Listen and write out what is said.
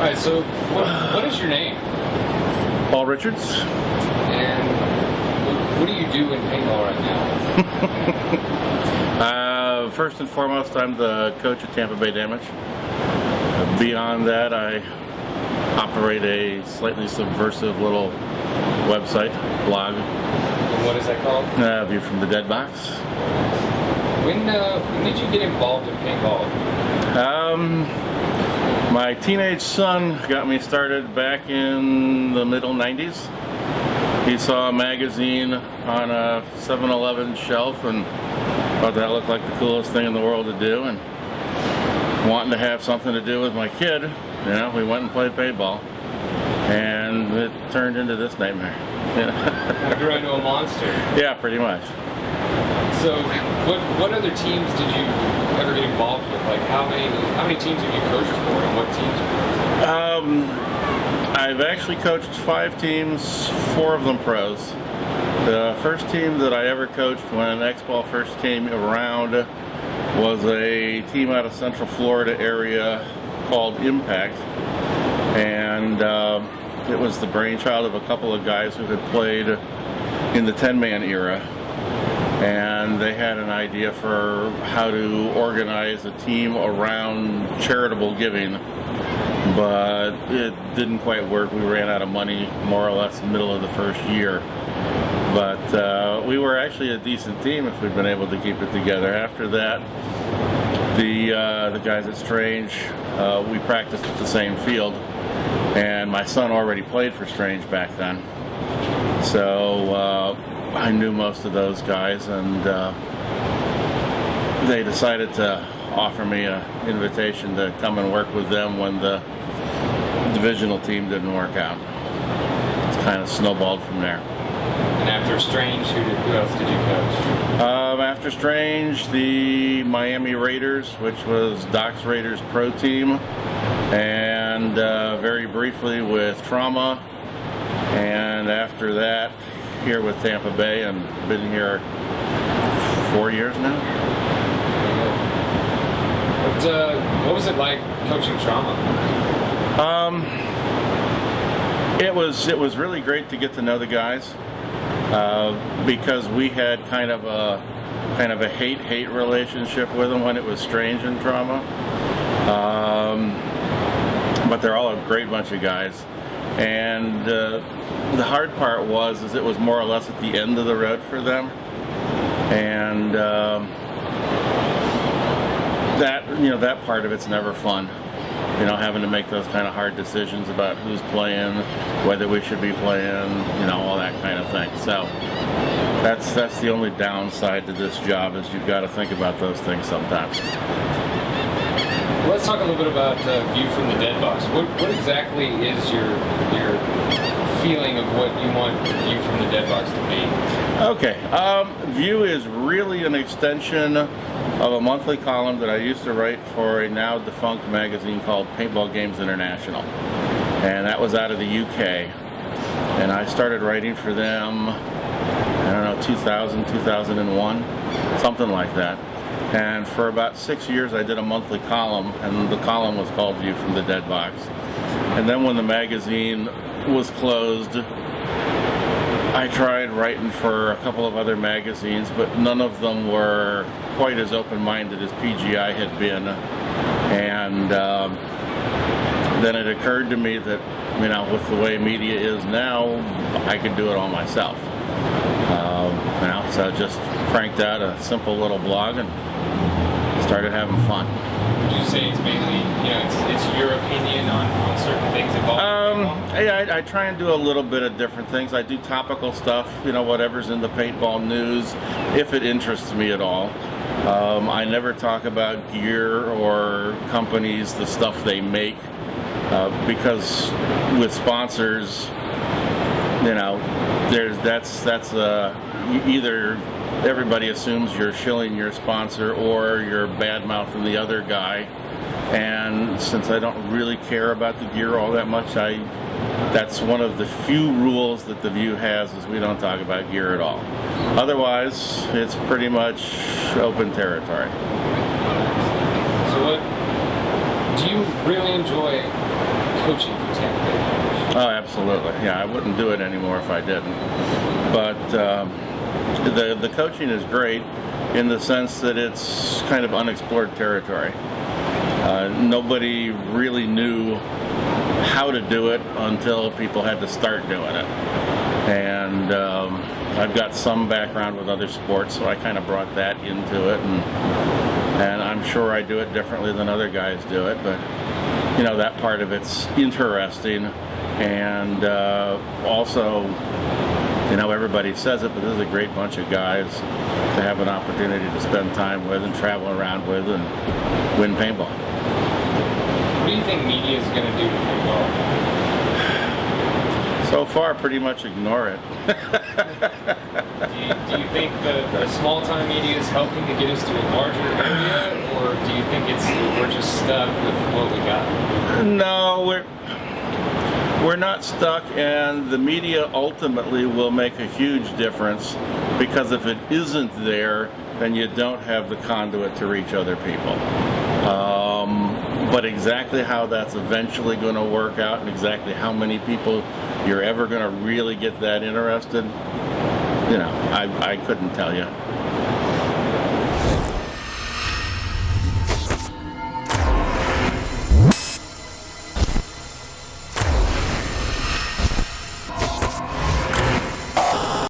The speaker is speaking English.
right, so what is your name? Paul Richards. And what do you do in paintball right now? First and foremost, I'm the coach at Tampa Bay Damage. Beyond that, I operate a slightly subversive little website, blog. And what is that called? View from the Dead Box. When did you get involved in paintball? My teenage son got me started back in the middle 90s. He saw a magazine on a 7-Eleven shelf and thought that looked like the coolest thing in the world to do, and wanting to have something to do with my kid, you know, we went and played paintball, and it turned into this nightmare. I grew into a monster. Yeah, pretty much. So, what other teams did you ever get involved with? Like, how many teams have you coached for, and what teams? I've actually coached 5 teams, 4 of them pros. The first team that I ever coached when X-Ball first came around was a team out of Central Florida area called Impact, and it was the brainchild of a couple of guys who had played in the 10-man era, and they had an idea for how to organize a team around charitable giving, but it didn't quite work. We ran out of money more or less in the middle of the first year, but we were actually a decent team if we'd been able to keep it together. After that, the guys at Strange, we practiced at the same field, and my son already played for Strange back then, so I knew most of those guys, and they decided to offer me an invitation to come and work with them when the divisional team didn't work out. It's kind of snowballed from there. And after Strange, who else did you coach? After Strange, the Miami Raiders, which was Doc's Raiders pro team, and very briefly with Trauma, and after that, here with Tampa Bay, and been here 4 years now. What was it like coaching Trauma? It was really great to get to know the guys, because we had kind of a hate relationship with them when it was Strange and Trauma. But they're all a great bunch of guys, and the hard part was it was more or less at the end of the road for them, and that part of it's never fun. You know, having to make those kind of hard decisions about who's playing, whether we should be playing, you know, all that kind of thing. So that's the only downside to this job, is you've got to think about those things sometimes. Well, let's talk a little bit about View from the Dead Box. What exactly is your feeling of what you want View from the Dead Box to be? Okay, View is really an extension of a monthly column that I used to write for a now defunct magazine called Paintball Games International, and that was out of the UK, and I started writing for them, I don't know, 2000, 2001, something like that. And for about 6 years I did a monthly column, and the column was called View from the Dead Box. And then when the magazine was closed, I tried writing for a couple of other magazines, but none of them were quite as open-minded as PGI had been. And then it occurred to me that, you know, with the way media is now, I could do it all myself. So I just cranked out a simple little blog and started having fun. Would you say it's mainly, you know, it's your opinion on certain things involved? Yeah, I try and do a little bit of different things. I do topical stuff, you know, whatever's in the paintball news, if it interests me at all. I never talk about gear or companies, the stuff they make, because with sponsors, you know, that's either everybody assumes you're shilling your sponsor or you're bad-mouthing the other guy, and since I don't really care about the gear all that much, that's one of the few rules that the View has, is we don't talk about gear at all. Otherwise, it's pretty much open territory. So do you really enjoy coaching for Tampa Bay Damage? Oh, absolutely. Yeah, I wouldn't do it anymore if I didn't. But the coaching is great in the sense that it's kind of unexplored territory. Nobody really knew how to do it until people had to start doing it. And I've got some background with other sports, so I kind of brought that into it. And I'm sure I do it differently than other guys do it, but you know, that part of it's interesting. And also, you know, everybody says it, but this is a great bunch of guys to have an opportunity to spend time with and travel around with and win paintball. What do you think media is going to do to paintball? So far, pretty much ignore it. Do you think the small-time media is helping to get us to a larger area, or do you think we're just stuck with what we got? No, we're not stuck, and the media ultimately will make a huge difference, because if it isn't there, then you don't have the conduit to reach other people. But exactly how that's eventually going to work out and exactly how many people you're ever going to really get that interested, you know, I couldn't tell you.